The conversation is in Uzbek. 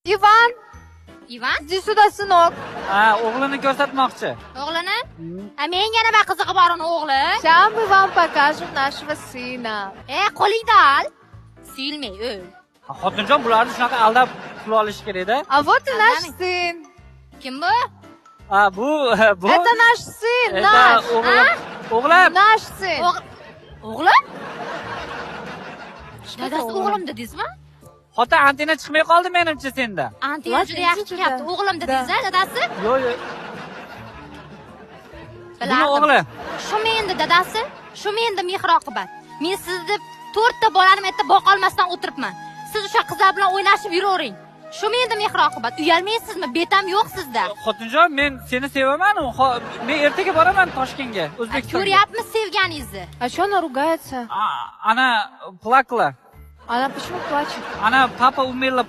Ivan, Ivan? иди сюда, сынок. O'g'lini ko'rsatmoqchi. O'g'lini? Menga nima qizig'i bor uni o'g'li? Сейчас мы вам покажем нашего сына. Qo'lingda ol. Suyulmay o'l. Xotinjon bularni shunaqa aldab pul olish kerak-da. А вот и наш сын. Kim bu? Bu Это наш сын, Это наш. o'g'lim. Наш сын. O'g'lim? Dadasi o'g'lim dedingizmi? Xotin antina chiqmay qoldi menimcha senda. Antina juda yaxshi chiqyapti. O'g'lim dedingiz-a, dadasi? Yo'q. Buni o'g'li. Shumi endi dadasi? Shumi endi mehr-oqibat. Men sizni deb 4 ta bolani men yerda boqolmasdan o'tiribman. Siz o'sha qizlar bilan o'ynashib yuravering. Shumi endi mehr-oqibat. Uyalmaysizmi? Betam yo'q sizda. Xotinjon, men seni sevaman. Men ertaga boraman Toshkentga, O'zbekistonga. Ko'ryapmiz sevganingizni. А что она ругается? Ana plakla. Она почему плачет? Ana papa umrla